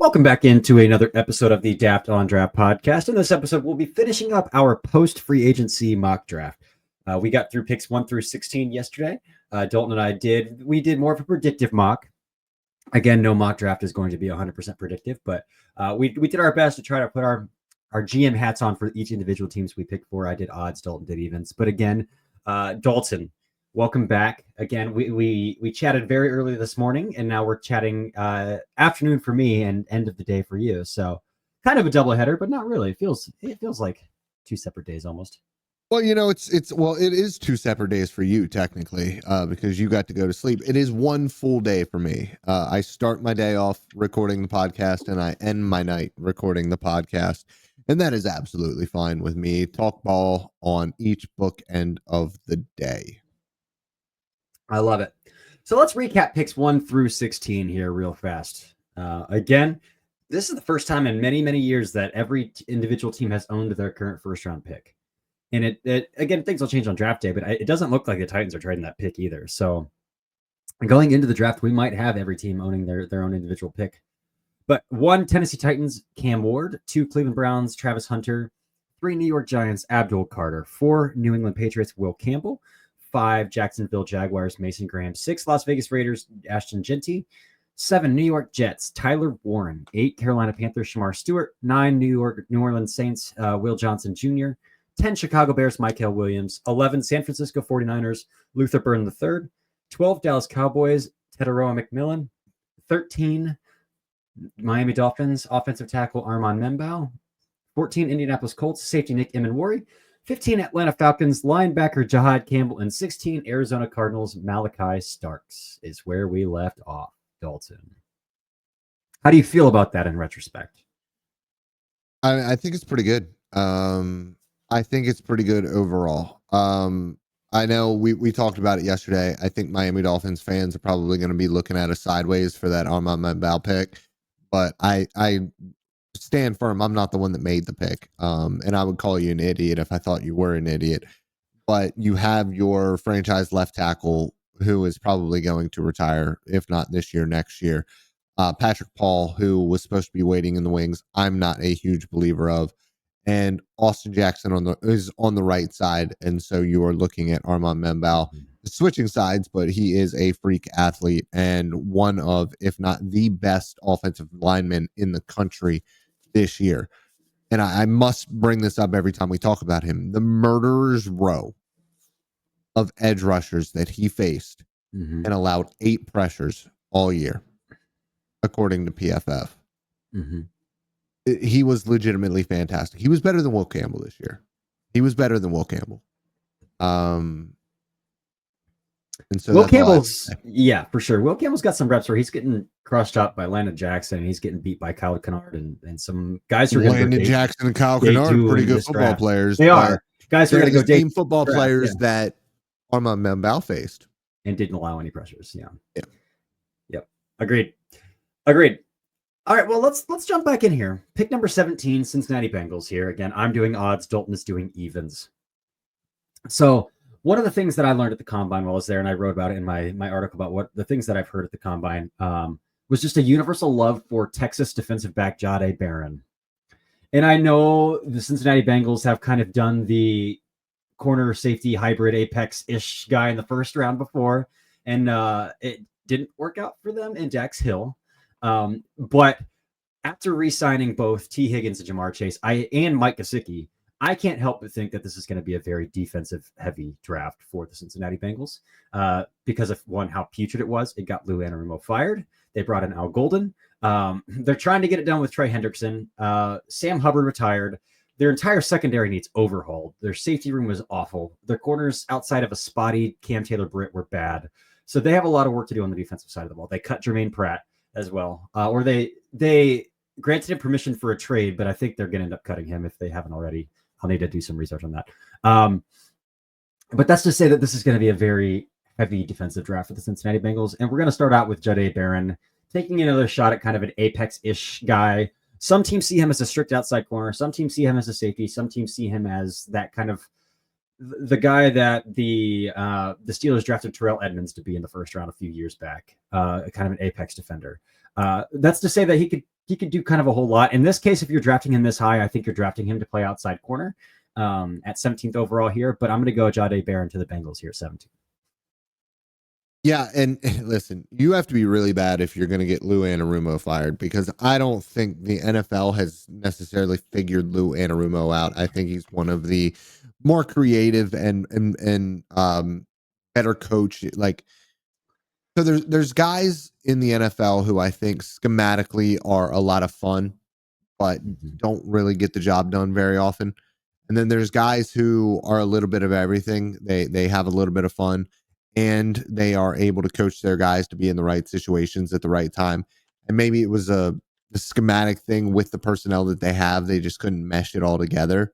Welcome back into another episode of the Daft on Draft podcast. In this episode, we'll be finishing up our post-free agency mock draft. We got through picks 1 through 16 yesterday. Dalton and I did more of a predictive mock. Again, no mock draft is going to be 100% predictive, but we did our best to try to put our GM hats on for each individual teams we picked for. I did odds, Dalton did evens. But again, Dalton, welcome back. Again, we chatted very early this morning, and now we're chatting afternoon for me and end of the day for you. So kind of a doubleheader, but not really. It feels like two separate days almost. Well, it is two separate days for you technically, because you got to go to sleep. It is one full day for me. I start my day off recording the podcast and I end my night recording the podcast. And that is absolutely fine with me. Talk ball on each bookend of the day. I love it. So let's recap picks 1 through 16 here real fast. Again, this is the first time in many, many years that every individual team has owned their current first round pick. And it again, things will change on draft day, but it doesn't look like the Titans are trading that pick either. So going into the draft, we might have every team owning their own individual pick. But 1, Tennessee Titans, Cam Ward. 2, Cleveland Browns, Travis Hunter. 3, New York Giants, Abdul Carter. 4, New England Patriots, Will Campbell. 5, Jacksonville Jaguars, Mason Graham. 6, Las Vegas Raiders, Ashton Jeanty. 7, New York Jets, Tyler Warren. 8, Carolina Panthers, Shamar Stewart. 9, New Orleans Saints, Will Johnson Jr. 10, Chicago Bears, Michael Williams. 11, San Francisco 49ers, Luther Burden III. 12, Dallas Cowboys, Teteroa McMillan. 13, Miami Dolphins, offensive tackle Armand Membao. 14, Indianapolis Colts, safety Nick Emenwari. 15, Atlanta Falcons, linebacker Jahad Campbell. And 16, Arizona Cardinals, Malachi Starks is where we left off, Dalton. How do you feel about that in retrospect? I think it's pretty good. I think it's pretty good overall. I know we talked about it yesterday. I think Miami Dolphins fans are probably going to be looking at us sideways for that Armand Membao pick, but I stand firm. I'm not the one that made the pick. And I would call you an idiot if I thought you were an idiot. But you have your franchise left tackle who is probably going to retire, if not this year, next year. Patrick Paul, who was supposed to be waiting in the wings, I'm not a huge believer of. And Austin Jackson is on the right side. And so you are looking at Armand Membao switching sides, but he is a freak athlete and one of, if not the best offensive linemen in the country this year. And I must bring this up every time we talk about him. The murderer's row of edge rushers that he faced and allowed 8 pressures all year, according to PFF. He was legitimately fantastic. He was better than Will Campbell this year. And so Will Campbell's, yeah, for sure. Will Campbell's got some reps where he's getting crushed up by Landon Jackson and he's getting beat by Kyle Kennard and some guys who are going to Landon Jackson and Kyle Kennard are pretty good football players. They are. Guys who are going to go team football players that Armand Membao faced. And didn't allow any pressures. Yeah. Yep. Agreed. All right, well, let's jump back in here. Pick number 17, Cincinnati Bengals here. Again, I'm doing odds. Dalton is doing evens. So one of the things that I learned at the Combine while I was there, and I wrote about it in my article about what the things that I've heard at the Combine, was just a universal love for Texas defensive back Jahdae Barron. And I know the Cincinnati Bengals have kind of done the corner safety hybrid apex-ish guy in the first round before, and it didn't work out for them in Dax Hill. But after re-signing both T. Higgins and Jamar Chase, and Mike Gesicki, I can't help but think that this is going to be a very defensive-heavy draft for the Cincinnati Bengals because of, one, how putrid it was. It got Lou Anarumo fired. They brought in Al Golden. They're trying to get it done with Trey Hendrickson. Sam Hubbard retired. Their entire secondary needs overhauled. Their safety room was awful. Their corners outside of a spotty Cam Taylor-Britt were bad. So they have a lot of work to do on the defensive side of the ball. They cut Jermaine Pratt as well, or they granted him permission for a trade, but I think they're going to end up cutting him if they haven't already. I'll need to do some research on that. But that's to say that this is going to be a very heavy defensive draft for the Cincinnati Bengals, and we're going to start out with Jahdae Barron taking another shot at kind of an apex-ish guy. Some teams see him as a strict outside corner. Some teams see him as a safety. Some teams see him as that kind of the guy that the Steelers drafted Terrell Edmonds to be in the first round a few years back, kind of an apex defender. That's to say that he could do kind of a whole lot. In this case, if you're drafting him this high, I think you're drafting him to play outside corner at 17th overall here. But I'm going to go Jahdae Barron to the Bengals here, 17th. Yeah, and listen, you have to be really bad if you're going to get Lou Anarumo fired, because I don't think the NFL has necessarily figured Lou Anarumo out. I think he's one of the more creative and better coach. Like, so there's guys in the NFL who I think schematically are a lot of fun, but don't really get the job done very often. And then there's guys who are a little bit of everything. They have a little bit of fun, and they are able to coach their guys to be in the right situations at the right time. And maybe it was the schematic thing with the personnel that they have. They just couldn't mesh it all together.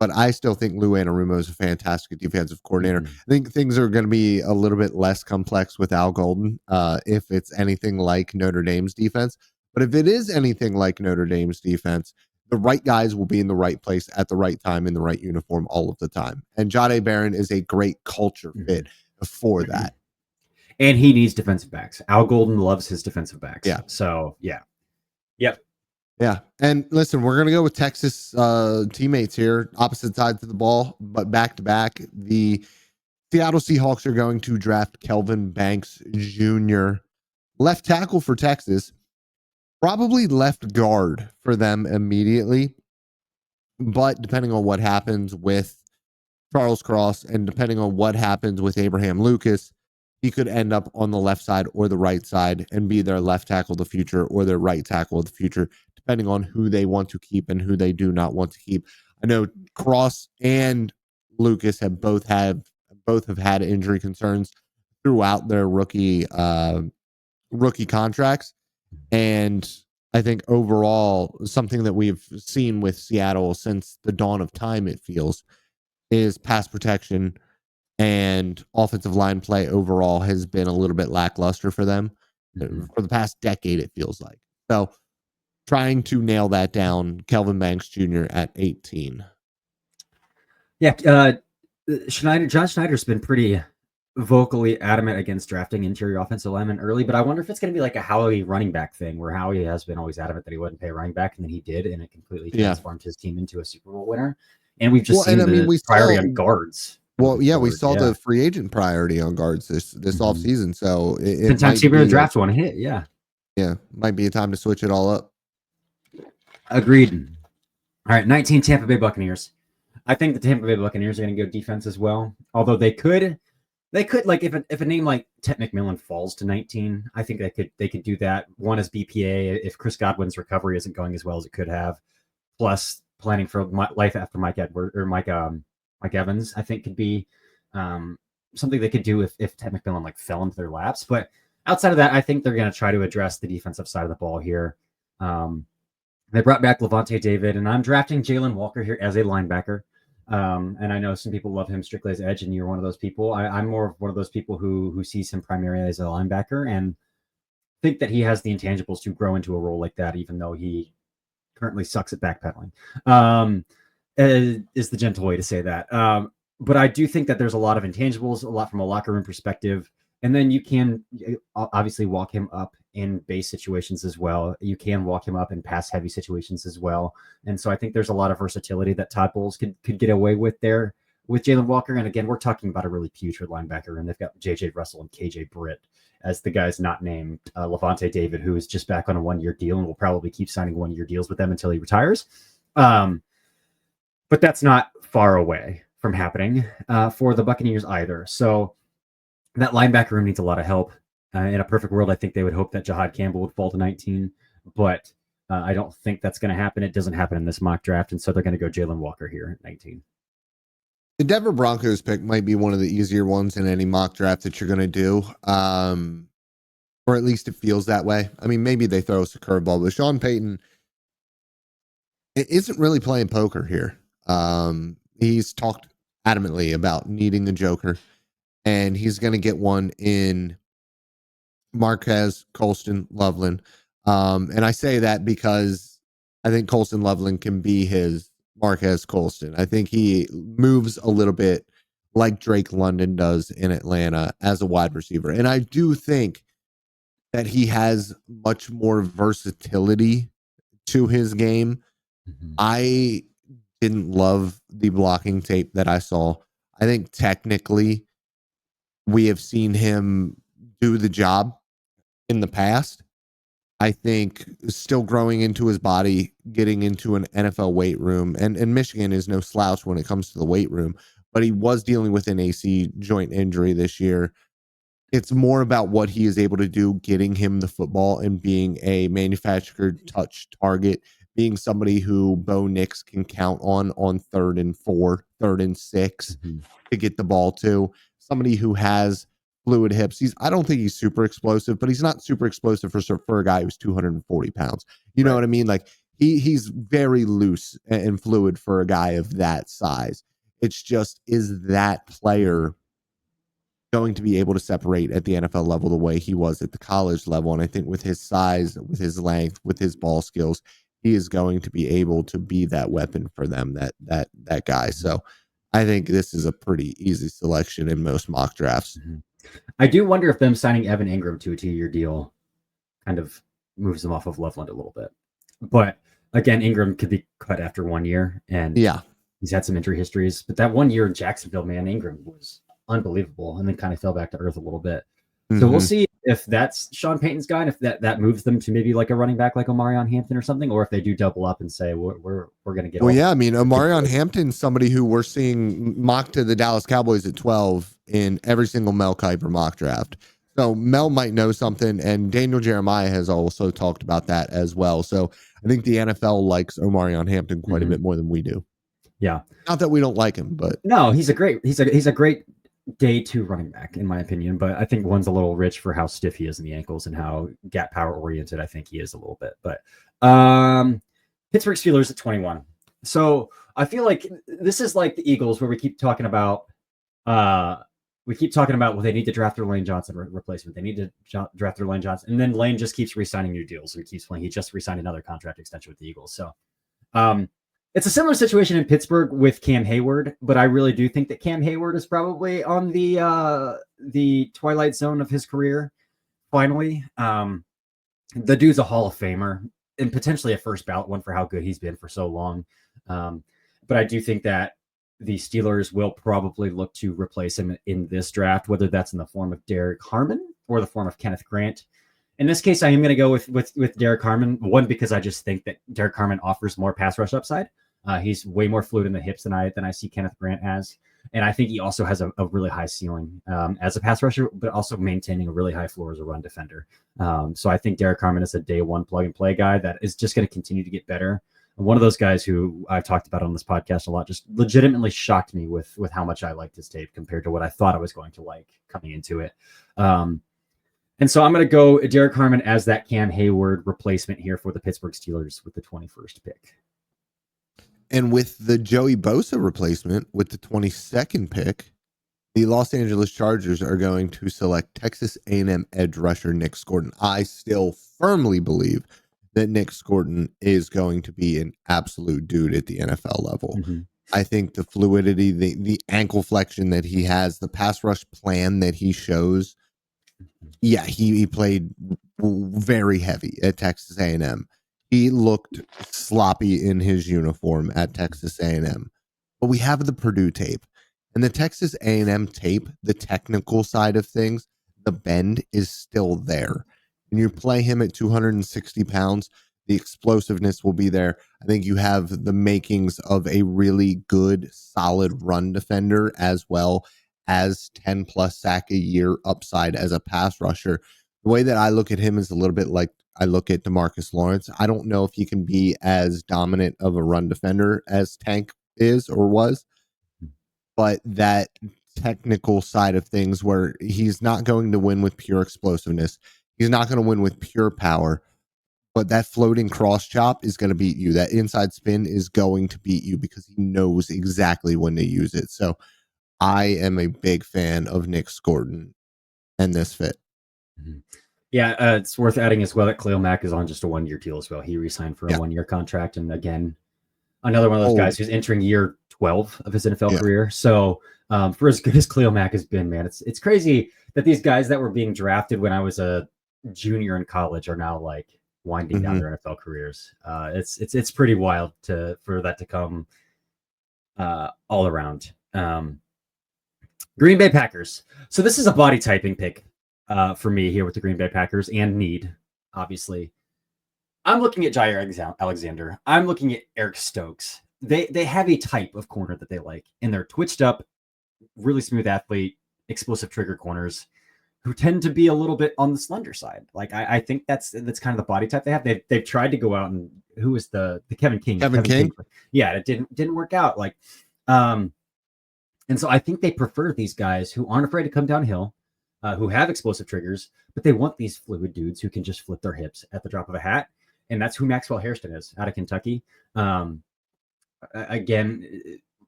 But I still think Lou Anarumo is a fantastic defensive coordinator. I think things are going to be a little bit less complex with Al Golden if it's anything like Notre Dame's defense. But if it is anything like Notre Dame's defense, the right guys will be in the right place at the right time in the right uniform all of the time. And Jahdae Barron is a great culture fit for that. And he needs defensive backs. Al Golden loves his defensive backs. Yeah. So, yeah. Yep. Yeah. And listen, we're going to go with Texas teammates here, opposite sides of the ball, but back to back. The Seattle Seahawks are going to draft Kelvin Banks Jr., left tackle for Texas, probably left guard for them immediately. But depending on what happens with Charles Cross and depending on what happens with Abraham Lucas, he could end up on the left side or the right side and be their left tackle of the future or their right tackle of the future, depending on who they want to keep and who they do not want to keep. I know Cross and Lucas have both have had injury concerns throughout their rookie contracts. And I think overall, something that we've seen with Seattle since the dawn of time, it feels, is pass protection and offensive line play overall has been a little bit lackluster for them for the past decade, it feels like. So trying to nail that down, Kelvin Banks Jr. at 18. Yeah, John Schneider's been pretty vocally adamant against drafting interior offensive linemen early, but I wonder if it's going to be like a Howie running back thing where Howie has been always adamant that he wouldn't pay a running back, and then he did, and it completely transformed his team into a Super Bowl winner. And we've just seen the priority on guards. Well, yeah, we saw the free agent priority on guards this offseason. So it might be the draft one hit. Yeah. Yeah. Might be a time to switch it all up. Agreed. All right. 19 Tampa Bay Buccaneers. I think the Tampa Bay Buccaneers are going to go defense as well. Although they could like if a name like Ted McMillan falls to 19, I think they could do that. One is BPA if Chris Godwin's recovery isn't going as well as it could have. Plus planning for life after Mike Evans, I think could be something they could do if Ted McMillan like fell into their laps. But outside of that, I think they're going to try to address the defensive side of the ball here. They brought back Levante David, and I'm drafting Jalen Walker here as a linebacker. And I know some people love him strictly as edge, and you're one of those people. I'm more of one of those people who sees him primarily as a linebacker and think that he has the intangibles to grow into a role like that, even though he currently sucks at backpedaling. Is the gentle way to say that. But I do think that there's a lot of intangibles, a lot from a locker room perspective. And then you can obviously walk him up in base situations as well. You can walk him up in pass heavy situations as well. And so I think there's a lot of versatility that Todd Bowles could get away with there with Jalen Walker. And again, we're talking about a really putrid linebacker, and they've got JJ Russell and KJ Britt as the guys not named. Levante David, who is just back on a 1-year deal and will probably keep signing 1-year deals with them until he retires. But that's not far away from happening for the Buccaneers either. So that linebacker room needs a lot of help. In a perfect world, I think they would hope that Jahad Campbell would fall to 19, but I don't think that's going to happen. It doesn't happen in this mock draft, and so they're going to go Jalen Walker here at 19. The Denver Broncos pick might be one of the easier ones in any mock draft that you're going to do, or at least it feels that way. I mean, maybe they throw us a curveball, but Sean Payton isn't really playing poker here. He's talked adamantly about needing a joker, and he's going to get one in Marquez, Colston, Loveland. And I say that because I think Colston Loveland can be his Marquez Colston. I think he moves a little bit like Drake London does in Atlanta as a wide receiver. And I do think that he has much more versatility to his game. Mhm. I didn't love the blocking tape that I saw. I think technically we have seen him do the job in the past. I think still growing into his body, getting into an NFL weight room, and Michigan is no slouch when it comes to the weight room, but he was dealing with an AC joint injury this year. It's more about what he is able to do, getting him the football and being a manufactured touch target, being somebody who Bo Nix can count on 3rd and 4, 3rd and 6 Mhm. to get the ball to. Somebody who has fluid hips. I don't think he's super explosive, but he's not super explosive for a guy who's 240 pounds. You know Right. what I mean? Like he's very loose and fluid for a guy of that size. It's just, is that player going to be able to separate at the NFL level the way he was at the college level? And I think with his size, with his length, with his ball skills, he is going to be able to be that weapon for them, that guy. So I think this is a pretty easy selection in most mock drafts. Mhm. I do wonder if them signing Evan Ingram to a 2-year deal kind of moves them off of Loveland a little bit. But again, Ingram could be cut after 1 year, and Yeah. he's had some injury histories. But that 1 year in Jacksonville, man, Ingram was unbelievable, and then kind of fell back to earth a little bit. So we'll see if that's Sean Payton's guy, and if that moves them to maybe like a running back like Omarion Hampton or something, or if they do double up and say we're going to get. Well, yeah, I mean, Omarion Hampton's somebody who we're seeing mocked to the Dallas Cowboys at 12 in every single Mel Kiper mock draft. So Mel might know something, and Daniel Jeremiah has also talked about that as well. So I think the NFL likes Omarion Hampton quite a bit more than we do. Yeah, not that we don't like him, but no, he's a great day 2 running back in my opinion. But I think one's a little rich for how stiff he is in the ankles and how gap power oriented I think he is a little bit. But Pittsburgh Steelers at 21. So I feel like this is like the Eagles where we keep talking about well, they need to draft their Lane Johnson replacement. They need to draft their Lane Johnson. And then Lane just keeps re-signing new deals and keeps playing. He just re-signed another contract extension with the Eagles. So it's a similar situation in Pittsburgh with Cam Hayward, but I really do think that Cam Hayward is probably on the twilight zone of his career. Finally, the dude's a Hall of Famer and potentially a first ballot one for how good he's been for so long. But I do think that the Steelers will probably look to replace him in this draft, whether that's in the form of Derek Harmon or the form of Kenneth Grant. In this case, I am going to go with Derek Harmon. One, because I just think that Derek Harmon offers more pass rush upside. He's way more fluid in the hips than I see Kenneth Grant as. And I think he also has a really high ceiling as a pass rusher, but also maintaining a really high floor as a run defender. So I think Derek Harmon is a day one plug and play guy that is just going to continue to get better. One of those guys who I've talked about on this podcast a lot, just legitimately shocked me with how much I liked his tape compared to what I thought I was going to like coming into it. And so I'm going to go Derek Harmon as that Cam Hayward replacement here for the Pittsburgh Steelers with the 21st pick. And with the Joey Bosa replacement with the 22nd pick, the Los Angeles Chargers are going to select Texas A&M edge rusher Nick Scordon. I still firmly believe that Nick Scordon is going to be an absolute dude at the NFL level. Mm-hmm. I think the fluidity, the ankle flexion that he has, the pass rush plan that he shows, yeah, he played very heavy at Texas A&M. He looked sloppy in his uniform at Texas A&M. But we have the Purdue tape. And the Texas A&M tape, the technical side of things, the bend is still there. And you play him at 260 pounds, the explosiveness will be there. I think you have the makings of a really good, solid run defender as well as 10 plus sack a year upside as a pass rusher. The way that I look at him is a little bit like I look at DeMarcus Lawrence. I don't know if he can be as dominant of a run defender as Tank is or was, but that technical side of things where he's not going to win with pure explosiveness. He's not going to win with pure power, but that floating cross chop is going to beat you. That inside spin is going to beat you because he knows exactly when to use it. So I am a big fan of Nick Scordon and this fit. Mm-hmm. Yeah, it's worth adding as well that Khalil Mack is on just a 1-year deal as well. He re-signed for a 1-year contract. And again, another one of those guys who's entering year 12 of his NFL career. So for as good as Khalil Mack has been, man, it's crazy that these guys that were being drafted when I was a junior in college are now like winding down their NFL careers. It's pretty wild for that to come all around. Green Bay Packers. So this is a body typing pick for me here with the Green Bay Packers and need, obviously. I'm looking at Jair Alexander. I'm looking at Eric Stokes. They have a type of corner that they like, and they're twitched up, really smooth athlete, explosive trigger corners who tend to be a little bit on the slender side. Like I think that's kind of the body type they have. They've tried to go out and who was the Kevin King? Kevin King? Yeah, it didn't work out. Like, and so I think they prefer these guys who aren't afraid to come downhill, who have explosive triggers, but they want these fluid dudes who can just flip their hips at the drop of a hat. And that's who Maxwell Hairston is out of Kentucky. Again,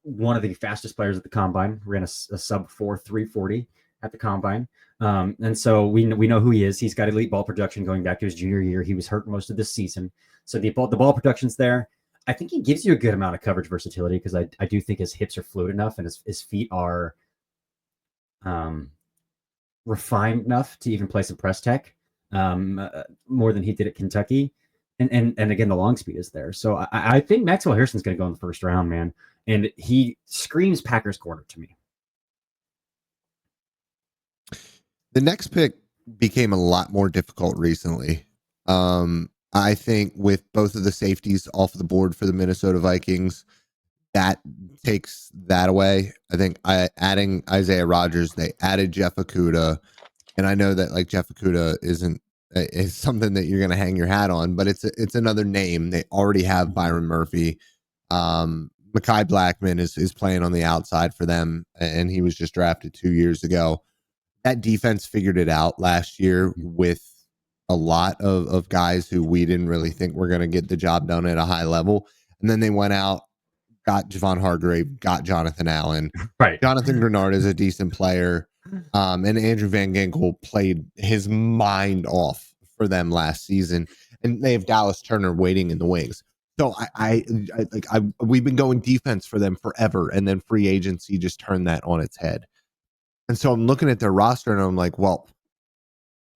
one of the fastest players at the combine, ran a sub 4.340 at the combine. And so we know who he is. He's got elite ball production going back to his junior year. He was hurt most of this season. So the ball production's there. I think he gives you a good amount of coverage versatility because I do think his hips are fluid enough and his feet are refined enough to even play some press tech more than he did at Kentucky. And again, the long speed is there. So I think Maxwell Hairston's going to go in the first round, man. And he screams Packers corner to me. The next pick became a lot more difficult recently. I think with both of the safeties off the board for the Minnesota Vikings, that takes that away. I think adding Isaiah Rodgers, they added Jeff Okudah. And I know that like Jeff Okudah is something that you're going to hang your hat on, but it's another name. They already have Byron Murphy. Mekhi Blackman is playing on the outside for them, and he was just drafted 2 years ago. That defense figured it out last year with a lot of guys who we didn't really think were going to get the job done at a high level. And then they went out, got Javon Hargrave, got Jonathan Allen. Right. Jonathan Grenard is a decent player. And Andrew Van Ginkel played his mind off for them last season. And they have Dallas Turner waiting in the wings. So we've been going defense for them forever. And then free agency just turned that on its head. And so I'm looking at their roster and I'm like, well,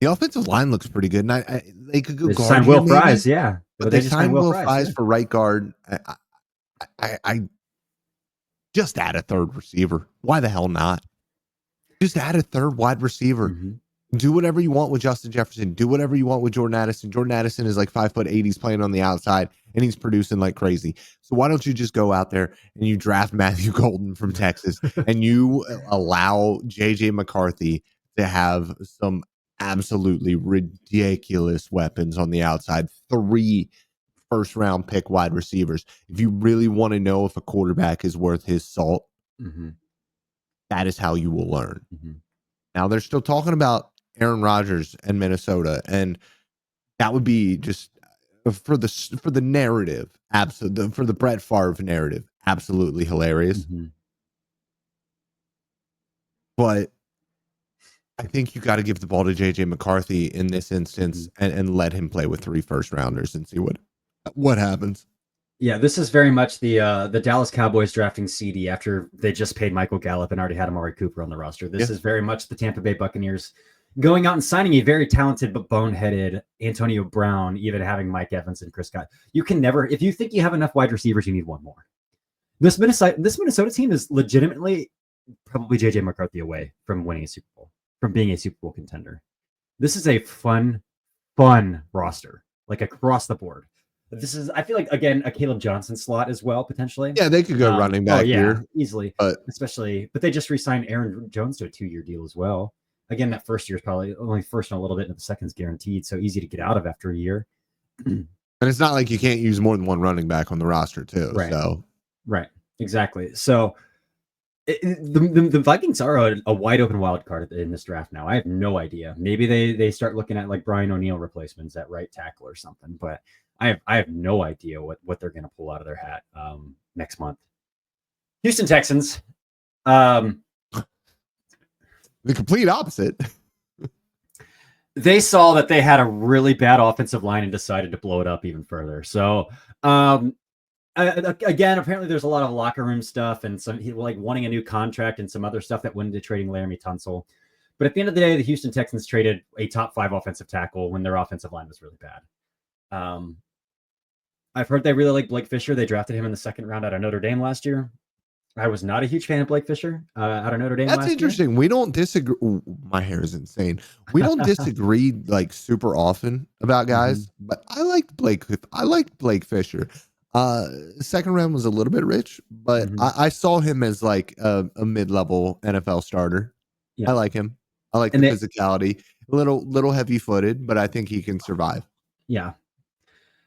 the offensive line looks pretty good. And they could go guard. Signed Will Fries, yeah. But they signed Will Fries for right guard. I just add a third receiver. Why the hell not? Just add a third wide receiver. Mm-hmm. Do whatever you want with Justin Jefferson. Do whatever you want with Jordan Addison. Jordan Addison is like 5'8". He's playing on the outside and he's producing like crazy. So why don't you just go out there and you draft Matthew Golden from Texas and you allow JJ McCarthy to have some absolutely ridiculous weapons on the outside. 3 first-round pick wide receivers. If you really want to know if a quarterback is worth his salt, that is how you will learn. Now they're still talking about Aaron Rodgers and Minnesota, and that would be just for the narrative, absolutely, for the Brett Favre narrative, absolutely hilarious. But I think you got to give the ball to JJ McCarthy in this instance and let him play with 3 first rounders and see what happens. Yeah, this is very much the Dallas Cowboys drafting CD after they just paid Michael Gallup and already had Amari Cooper on the roster. This is very much the Tampa Bay Buccaneers going out and signing a very talented but boneheaded Antonio Brown, even having Mike Evans and Chris Scott. You can never, if you think you have enough wide receivers, you need one more. This Minnesota team is legitimately probably JJ McCarthy away from winning a Super Bowl, from being a Super Bowl contender. This is a fun roster, like across the board. This is, I feel like, again, a Caleb Johnson slot as well, potentially. Yeah, they could go running back here. Easily. But they just re-signed Aaron Jones to a 2-year deal as well. Again, that first year is probably only first and a little bit, and the second's guaranteed, so easy to get out of after a year. And it's not like you can't use more than one running back on the roster, too. Right. So. Right. Exactly. So the Vikings are a wide open wild card in this draft now. I have no idea. Maybe they start looking at like Brian O'Neill replacements at right tackle or something, but I have no idea what they're going to pull out of their hat next month. Houston Texans. The complete opposite. They saw that they had a really bad offensive line and decided to blow it up even further. So, again, apparently there's a lot of locker room stuff and some like wanting a new contract and some other stuff that went into trading Laramie Tunsil. But at the end of the day, the Houston Texans traded a top 5 offensive tackle when their offensive line was really bad. I've heard they really like Blake Fisher. They drafted him in the second round out of Notre Dame last year. I was not a huge fan of Blake Fisher out of Notre Dame That's last year. interesting. We don't disagree. Ooh, my hair is insane. We don't disagree like super often about guys, but I liked Blake Fisher. Second round was a little bit rich, but I saw him as like a mid-level NFL starter. Yeah. I like him. I like And the they, physicality. A little heavy-footed, but I think he can survive. yeah.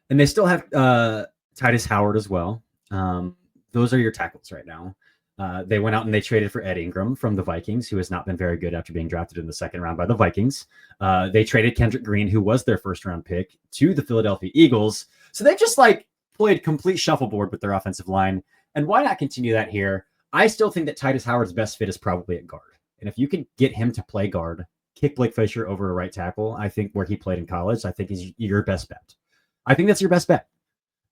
And they still have Titus Howard as well. Those are your tackles right now. They went out and they traded for Ed Ingram from the Vikings, who has not been very good after being drafted in the second round by the Vikings. They traded Kendrick Green, who was their first round pick, to the Philadelphia Eagles. So they just like played complete shuffleboard with their offensive line. And why not continue that here? I still think that Titus Howard's best fit is probably at guard. And if you can get him to play guard, kick Blake Fisher over a right tackle, I think where he played in college, I think is your best bet. I think that's your best bet.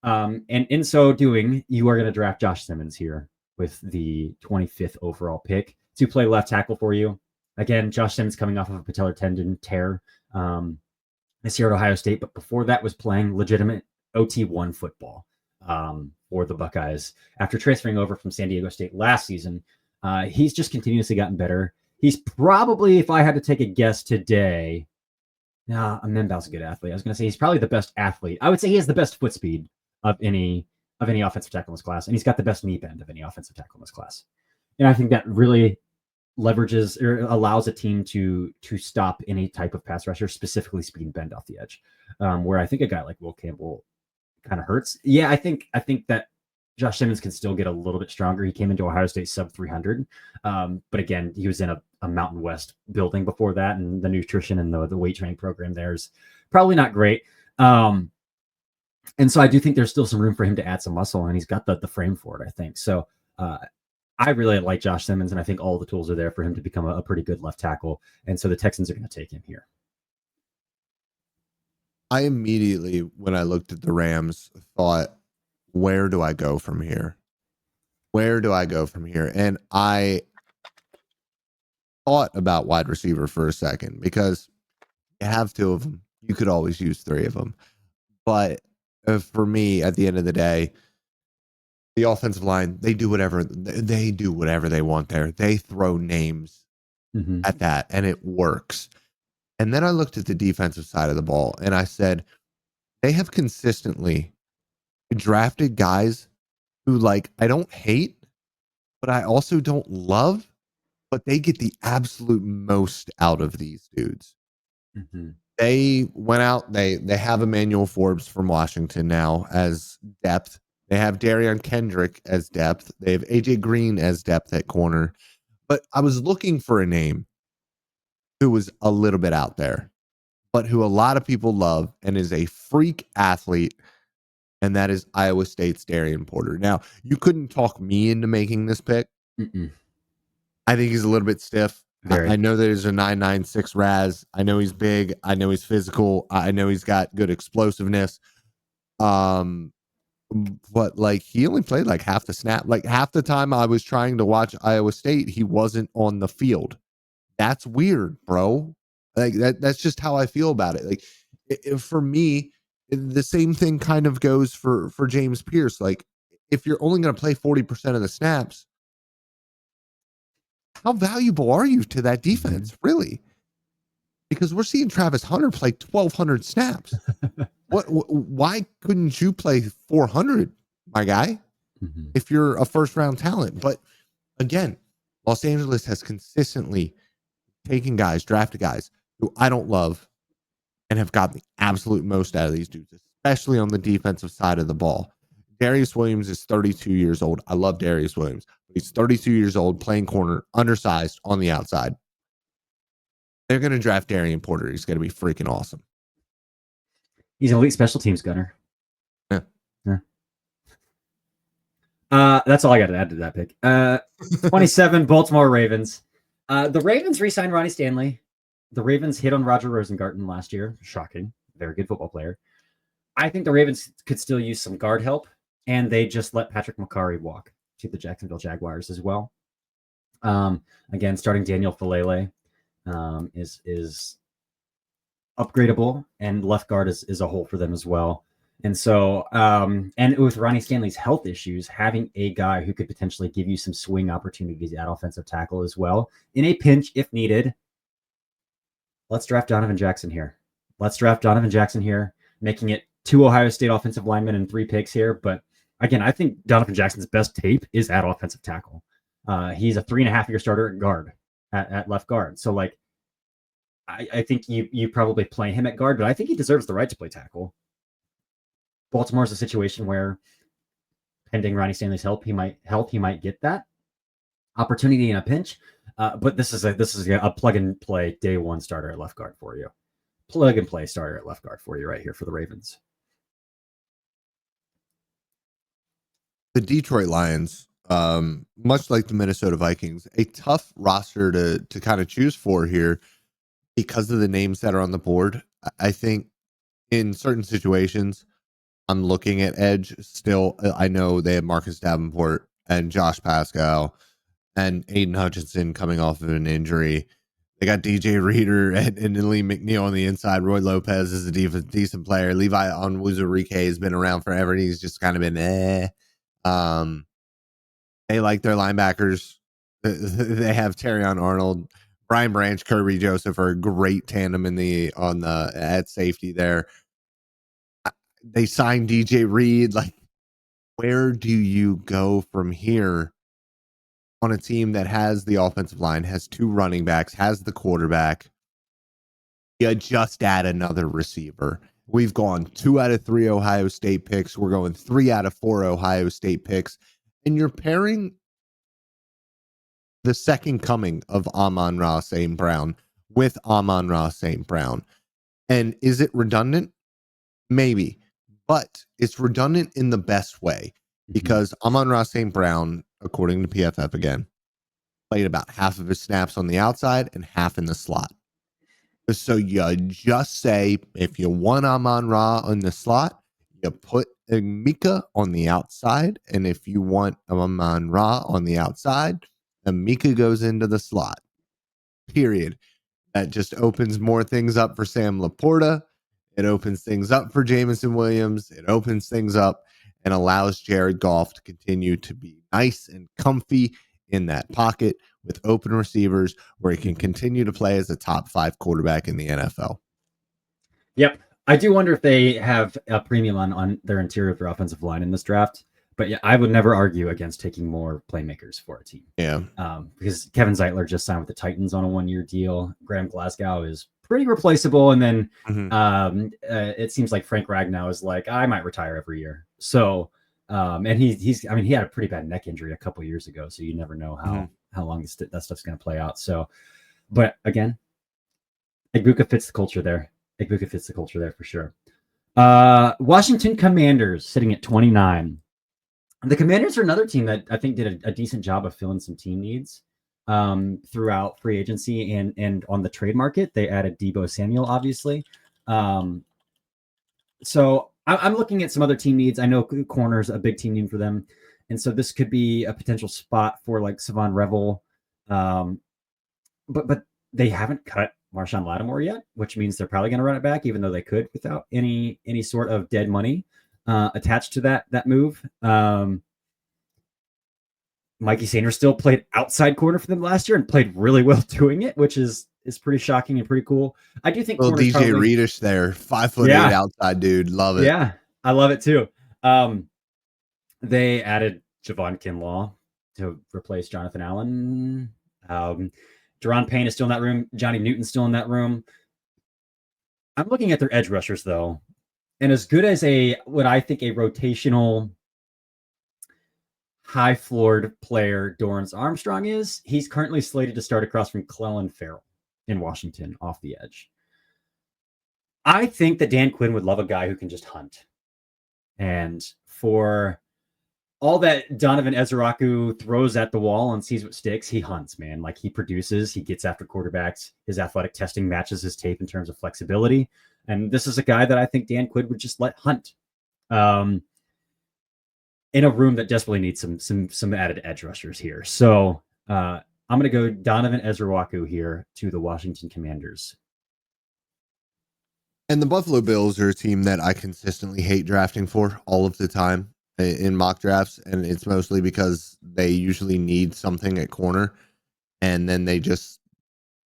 And in so doing, you are going to draft Josh Simmons here with the 25th overall pick to play left tackle for you. Again, Josh Simmons coming off of a patellar tendon tear this year at Ohio State, but before that was playing legitimate OT1 football for the Buckeyes. After transferring over from San Diego State last season, he's just continuously gotten better. He's probably, if I had to take a guess today, Membau's a good athlete. I was going to say he's probably the best athlete. I would say he has the best foot speed of any offensive tackle in this class, and he's got the best knee bend of any offensive tackle in this class. And I think that really leverages or allows a team to stop any type of pass rusher, specifically speed and bend off the edge. Where I think a guy like Will Campbell kind of hurts. Yeah, I think that Josh Simmons can still get a little bit stronger. He came into Ohio State sub 300. But again, he was in a Mountain West building before that, and the nutrition and the weight training program there is probably not great. And so I do think there's still some room for him to add some muscle, and he's got the frame for it, I think. So I really like Josh Simmons, and I think all the tools are there for him to become a pretty good left tackle. And so the Texans are going to take him here. I immediately, when I looked at the Rams, thought, where do I go from here? Where do I go from here? And I thought about wide receiver for a second because you have two of them. You could always use three of them. But for me, at the end of the day, the offensive line, they do whatever they want there. They throw names at that, and it works. And then I looked at the defensive side of the ball, and I said, they have consistently drafted guys who, like, I don't hate, but I also don't love, but they get the absolute most out of these dudes. They went out, they have Emmanuel Forbes from Washington now as depth. They have Darion Kendrick as depth. They have AJ Green as depth at corner. But I was looking for a name who was a little bit out there, but who a lot of people love and is a freak athlete, and that is Iowa State's Darian Porter. Now, you couldn't talk me into making this pick. I think he's a little bit stiff. I know there's a 9.96 Raz. I know he's big. I know he's physical. I know he's got good explosiveness. But like he only played like half the snap. Like half the time I was trying to watch Iowa State, he wasn't on the field. That's weird, bro. Like that's just how I feel about it. Like for me, the same thing kind of goes for James Pierce. Like if you're only going to play 40% of the snaps, how valuable are you to that defense, really? Because we're seeing Travis Hunter play 1,200 snaps. Why couldn't you play 400, my guy, if you're a first-round talent? But again, Los Angeles has consistently taken guys, drafted guys who I don't love and have got the absolute most out of these dudes, especially on the defensive side of the ball. Darius Williams is 32 years old. I love Darius Williams. But he's 32 years old, playing corner, undersized on the outside. They're going to draft Darian Porter. He's going to be freaking awesome. He's an elite special teams gunner. Yeah. That's all I got to add to that pick. 27, Baltimore Ravens. The Ravens re-signed Ronnie Stanley. The Ravens hit on Roger Rosengarten last year. Shocking. Very good football player. I think the Ravens could still use some guard help, and they just let Patrick McCarry walk to the Jacksonville Jaguars as well. Again, starting Daniel Falele is upgradable, and left guard is a hole for them as well. And so, and with Ronnie Stanley's health issues, having a guy who could potentially give you some swing opportunities at offensive tackle as well in a pinch if needed. Let's draft Donovan Jackson here. Making it 2 Ohio State offensive linemen and 3 picks here. But again, I think Donovan Jackson's best tape is at offensive tackle. He's a 3.5-year starter at guard, at left guard. So like, I think you probably play him at guard, but I think he deserves the right to play tackle. Baltimore's a situation where, pending Ronnie Stanley's help, he might get that opportunity in a pinch. But this is a plug and play day one starter at left guard for you. Plug and play starter at left guard for you right here for the Ravens. The Detroit Lions, much like the Minnesota Vikings, a tough roster to kind of choose for here because of the names that are on the board. I think in certain situations, I'm looking at edge still. I know they have Marcus Davenport and Josh Pascal and Aiden Hutchinson coming off of an injury. They got DJ Reader and Lee McNeil on the inside. Roy Lopez is a decent player. Levi Onwuzurike has been around forever, and he's just kind of been They like their linebackers. They have Terrion Arnold, Brian Branch, Kirby Joseph are a great tandem at safety there. They signed DJ Reed. Like, where do you go from here on a team that has the offensive line, has 2 running backs, has the quarterback? You just add another receiver. We've gone 2 out of 3 Ohio State picks. We're going 3 out of 4 Ohio State picks. And you're pairing the second coming of Amon-Ra St. Brown with Amon-Ra St. Brown. And is it redundant? Maybe. But it's redundant in the best way, because Amon-Ra St. Brown, according to PFF again, played about half of his snaps on the outside and half in the slot. So you just say, if you want Amon-Ra on the slot, you put Emeka on the outside. And if you want Amon-Ra on the outside, Emeka goes into the slot. Period. That just opens more things up for Sam Laporta. It opens things up for Jameson Williams. It opens things up and allows Jared Goff to continue to be nice and comfy in that pocket with open receivers, where he can continue to play as a top 5 quarterback in the NFL. Yep. I do wonder if they have a premium on their interior of their offensive line in this draft. But yeah, I would never argue against taking more playmakers for a team. Yeah. Because Kevin Zeitler just signed with the Titans on a 1-year deal. Graham Glasgow is pretty replaceable. And then it seems like Frank Ragnow is like, I might retire every year. So, and he had a pretty bad neck injury a couple years ago. So you never know how long that stuff's going to play out. So, but again, Egbuka fits the culture there. For sure. Washington Commanders sitting at 29. The Commanders are another team that I think did a decent job of filling some team needs throughout free agency and on the trade market. They added Deebo Samuel, obviously. So I'm looking at some other team needs. I know corner's a big team need for them. And so this could be a potential spot for like Savon Revel. But they haven't cut Marshawn Lattimore yet, which means they're probably going to run it back, even though they could without any sort of dead money attached to that move. Mikey Sanders still played outside corner for them last year and played really well doing it, which is pretty shocking and pretty cool. I do think DJ Reedish there, 5'8" outside dude. Love it. Yeah, I love it too. They added Javon Kinlaw to replace Jonathan Allen. Deron Payne is still in that room. Johnny Newton's still in that room. I'm looking at their edge rushers though. And as good as what I think a rotational high-floored player Dorrance Armstrong is, he's currently slated to start across from Clellan Ferrell in Washington off the edge. I think that Dan Quinn would love a guy who can just hunt. And for all that Donovan Ezeraku throws at the wall and sees what sticks, he hunts, man. Like, he produces, he gets after quarterbacks. His athletic testing matches his tape in terms of flexibility. And this is a guy that I think Dan Quinn would just let hunt in a room that desperately needs some added edge rushers here. So I'm going to go Donovan Ezeraku here to the Washington Commanders. And the Buffalo Bills are a team that I consistently hate drafting for all of the time in mock drafts. And it's mostly because they usually need something at corner and then they just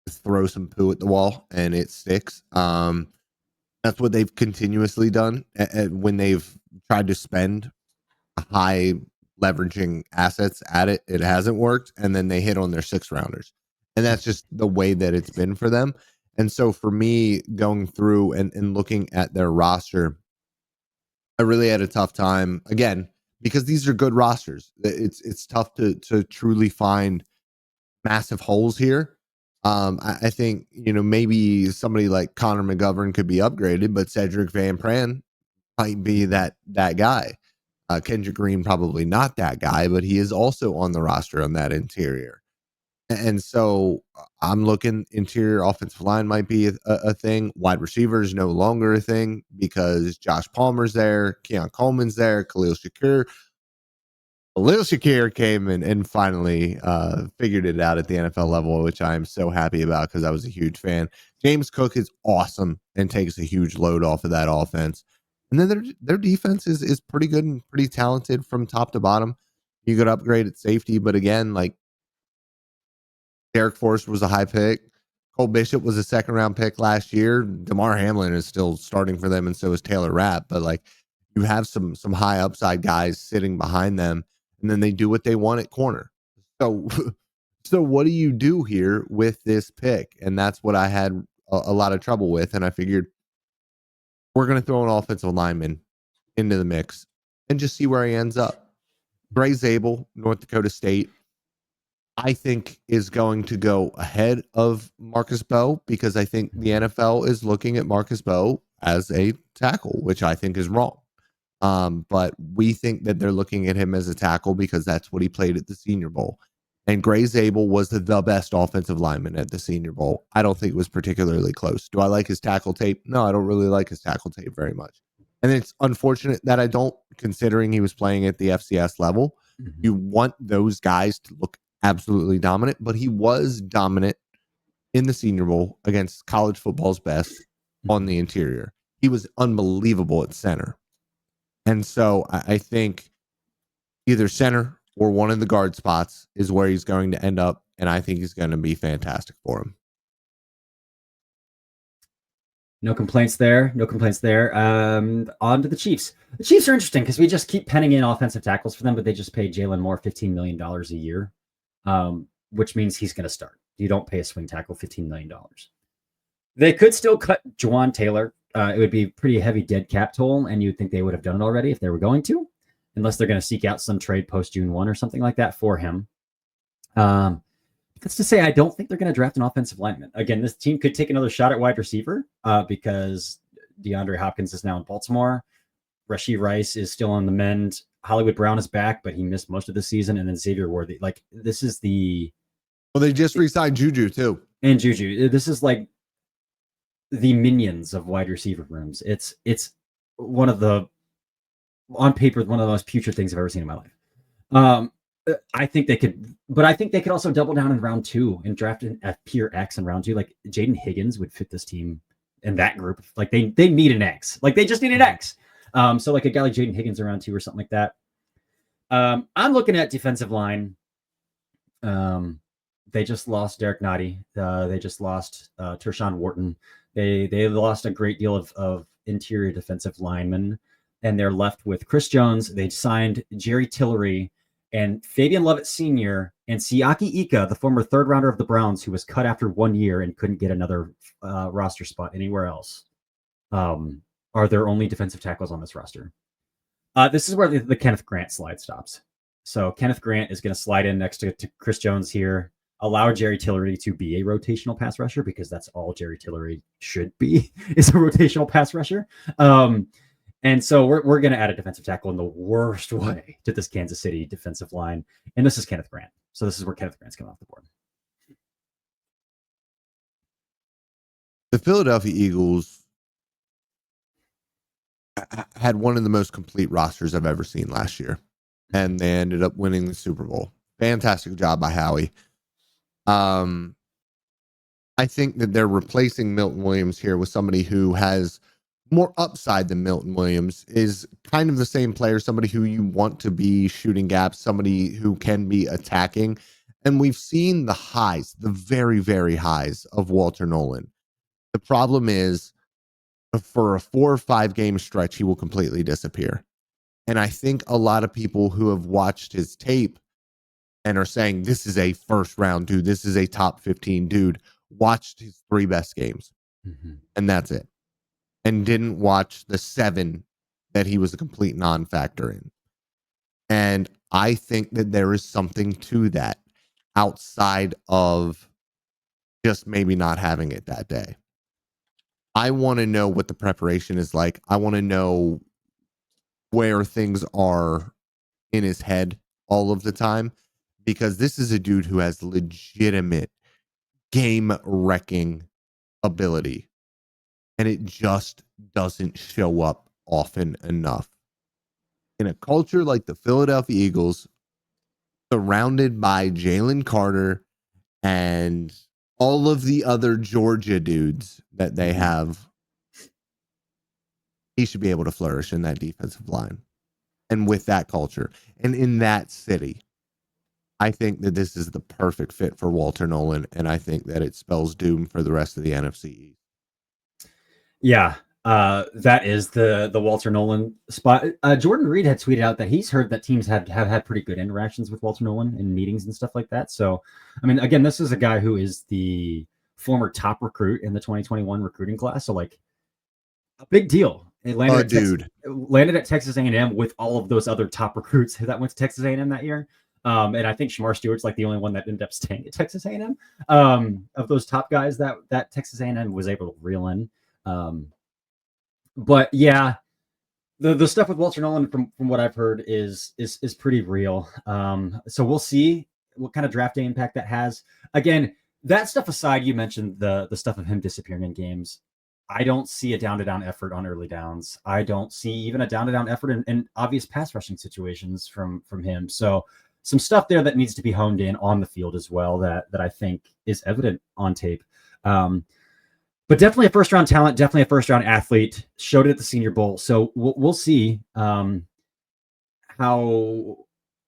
throw some poo at the wall and it sticks. That's what they've continuously done when they've tried to spend high leveraging assets at it. It hasn't worked. And then they hit on their 6 rounders. And that's just the way that it's been for them. And so for me, going through and looking at their roster, I really had a tough time again because these are good rosters. It's tough to truly find massive holes here. I think maybe somebody like Connor McGovern could be upgraded, but Cedric Van Pran might be that guy. Kendrick Green probably not that guy, but he is also on the roster on that interior. And so I'm looking interior offensive line might be a thing. Wide receiver is no longer a thing because Josh Palmer's there, Keon Coleman's there, Khalil Shakir came and finally figured it out at the NFL level, which I'm so happy about because I was a huge fan. James Cook is awesome and takes a huge load off of that offense. And then their defense is pretty good and pretty talented from top to bottom. You could upgrade at safety, but again, like Derek Forrest was a high pick. Cole Bishop was a 2nd-round pick last year. DeMar Hamlin is still starting for them, and so is Taylor Rapp. But like, you have some high upside guys sitting behind them, and then they do what they want at corner. So, so what do you do here with this pick? And that's what I had a lot of trouble with. And I figured we're going to throw an offensive lineman into the mix and just see where he ends up. Gray Zabel, North Dakota State, I think is going to go ahead of Marcus Bowe because I think the NFL is looking at Marcus Bowe as a tackle, which I think is wrong. But we think that they're looking at him as a tackle because that's what he played at the Senior Bowl. And Gray Zabel was the best offensive lineman at the Senior Bowl. I don't think it was particularly close. Do I like his tackle tape? No, I don't really like his tackle tape very much. And it's unfortunate that I don't, considering he was playing at the FCS level. Mm-hmm. You want those guys to look absolutely dominant, but he was dominant in the Senior Bowl against college football's best on the interior. He was unbelievable at center. And so I think either center or one of the guard spots is where he's going to end up, and I think he's going to be fantastic for him. No complaints there. No complaints there. On to the Chiefs. The Chiefs are interesting because we just keep penning in offensive tackles for them, but they just paid Jalen Moore $15 million a year, which means he's going to start. You don't pay a swing tackle $15 million. They could still cut Juwan Taylor. It would be pretty heavy dead cap toll, and you'd think they would have done it already if they were going to, unless they're going to seek out some trade post June 1 or something like that for him. That's to say, I don't think they're going to draft an offensive lineman. Again, this team could take another shot at wide receiver because DeAndre Hopkins is now in Baltimore. Rashee Rice is still on the mend. Hollywood Brown is back, but he missed most of the season. And then Xavier Worthy. Like, this is the... Well, they just re-signed Juju, too. And Juju. This is like the minions of wide receiver rooms. It's one of the... On paper, one of the most putrid things I've ever seen in my life. I think they could, but I think they could also double down in round 2 and draft a pure X in round 2. Like Jaden Higgins would fit this team and that group. Like they need an X. Like they just need an X. So like a guy like Jaden Higgins in round 2 or something like that. I'm looking at defensive line. They just lost Derek Nottie. They just lost Tershawn Wharton. They lost a great deal of interior defensive linemen, and they're left with Chris Jones. They signed Jerry Tillery and Fabian Lovett Sr. and Siaki Ika, the former 3rd rounder of the Browns, who was cut after 1 year and couldn't get another roster spot anywhere else, are their only defensive tackles on this roster. This is where the Kenneth Grant slide stops. So Kenneth Grant is going to slide in next to Chris Jones here, allow Jerry Tillery to be a rotational pass rusher because that's all Jerry Tillery should be is a rotational pass rusher. And so we're going to add a defensive tackle in the worst way to this Kansas City defensive line. And this is Kenneth Grant. So this is where Kenneth Grant's coming off the board. The Philadelphia Eagles had one of the most complete rosters I've ever seen last year. And they ended up winning the Super Bowl. Fantastic job by Howie. I think that they're replacing Milton Williams here with somebody who has more upside than Milton Williams, is kind of the same player, somebody who you want to be shooting gaps, somebody who can be attacking. And we've seen the highs, the very, very highs of Walter Nolan. The problem is for a 4 or 5 game stretch, he will completely disappear. And I think a lot of people who have watched his tape and are saying, this is a first round dude, this is a top 15 dude, watched his 3 best games. And that's it. And didn't watch the 7 that he was a complete non-factor in. And I think that there is something to that outside of just maybe not having it that day. I want to know what the preparation is like. I want to know where things are in his head all of the time, because this is a dude who has legitimate game-wrecking ability, and it just doesn't show up often enough. In a culture like the Philadelphia Eagles, surrounded by Jalen Carter and all of the other Georgia dudes that they have, he should be able to flourish in that defensive line. And with that culture and in that city, I think that this is the perfect fit for Walter Nolan, and I think that it spells doom for the rest of the NFC East. Yeah, that is the Walter Nolan spot. Jordan Reed had tweeted out that he's heard that teams have had pretty good interactions with Walter Nolan in meetings and stuff like that. So, I mean, again, this is a guy who is the former top recruit in the 2021 recruiting class. So, like, a big deal. It landed at Texas A&M with all of those other top recruits that went to Texas A&M that year. And I think Shamar Stewart's like the only one that ended up staying at Texas A&M of those top guys that Texas A&M was able to reel in. But yeah, the stuff with Walter Nolan from what I've heard is pretty real. So we'll see what kind of draft day impact that has. Again, that stuff aside, you mentioned the stuff of him disappearing in games. I don't see a down-to-down effort on early downs. I don't see even a down-to-down effort in obvious pass rushing situations from him. So some stuff there that needs to be honed in on the field as well that I think is evident on tape. But definitely a first-round talent, definitely a first-round athlete. Showed it at the Senior Bowl. So we'll see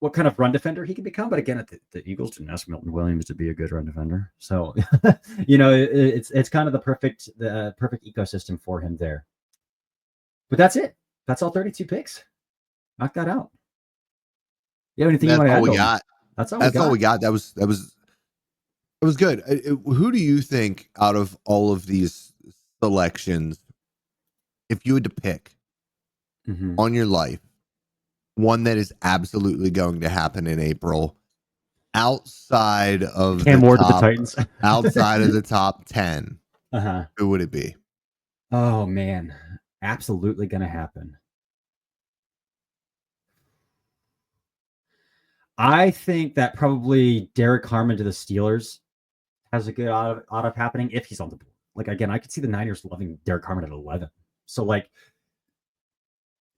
what kind of run defender he can become. But again, the Eagles didn't ask Milton Williams to be a good run defender. So, it's kind of the perfect ecosystem for him there. But that's it. That's all 32 picks. Knock that out. You have anything you want to add? We got. That's all we got. That was good. Who do you think out of all of these selections, if you had to pick on your life, one that is absolutely going to happen in April, outside of Cam Ward to the Titans, outside of the top 10, who would it be? Oh man, absolutely going to happen. I think that probably Derek Harmon to the Steelers has a good odd of happening if he's on the board. Like, again, I could see the Niners loving Derek Harmon at 11. So, like,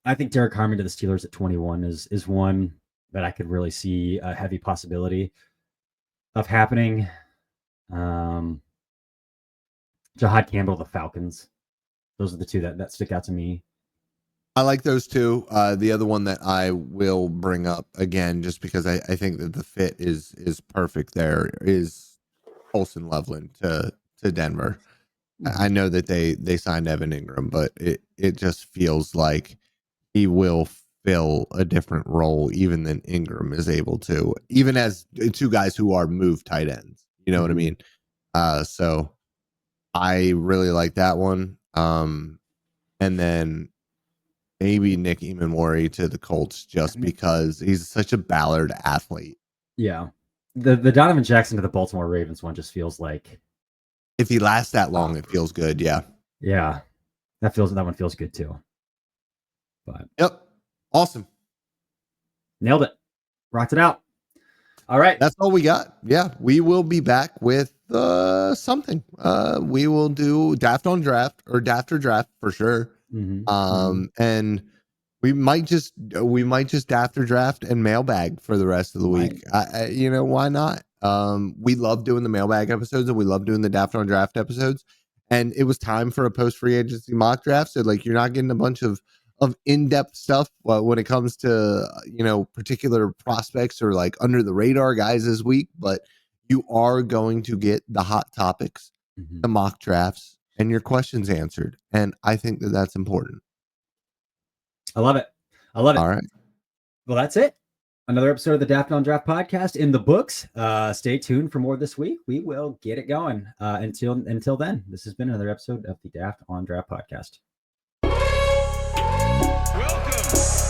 I think Derek Harmon to the Steelers at 21 is one that I could really see a heavy possibility of happening. Jahad Campbell, the Falcons. Those are the two that stick out to me. I like those two. The other one that I will bring up again, just because I think that the fit is perfect there, is Olsen Loveland to Denver. I know that they signed Evan Ingram, but it just feels like he will fill a different role even than Ingram is able to, even as two guys who are move tight ends. You know what I mean? So I really like that one. And then maybe Nick Emanwari to the Colts, just because he's such a Ballard athlete. Yeah. The Donovan Jackson to the Baltimore Ravens one just feels like, if he lasts that long, it feels good. Yeah. Yeah. That one feels good too. But yep. Awesome. Nailed it. Rocked it out. All right. That's all we got. Yeah. We will be back with something. We will do draft on draft or draft or draft for sure. And we might just draft or draft and mailbag for the rest of the week. Why not? We love doing the mailbag episodes and we love doing the Daft on Draft episodes. And it was time for a post free agency mock draft. So like you're not getting a bunch of in-depth stuff when it comes to, particular prospects or like under the radar guys this week, but you are going to get the hot topics, the mock drafts, and your questions answered. And I think that that's important. I love it. All right. Well, that's it. Another episode of the Daft on Draft podcast in the books. Stay tuned for more this week. We will get it going. Until then, this has been another episode of the Daft on Draft podcast. Welcome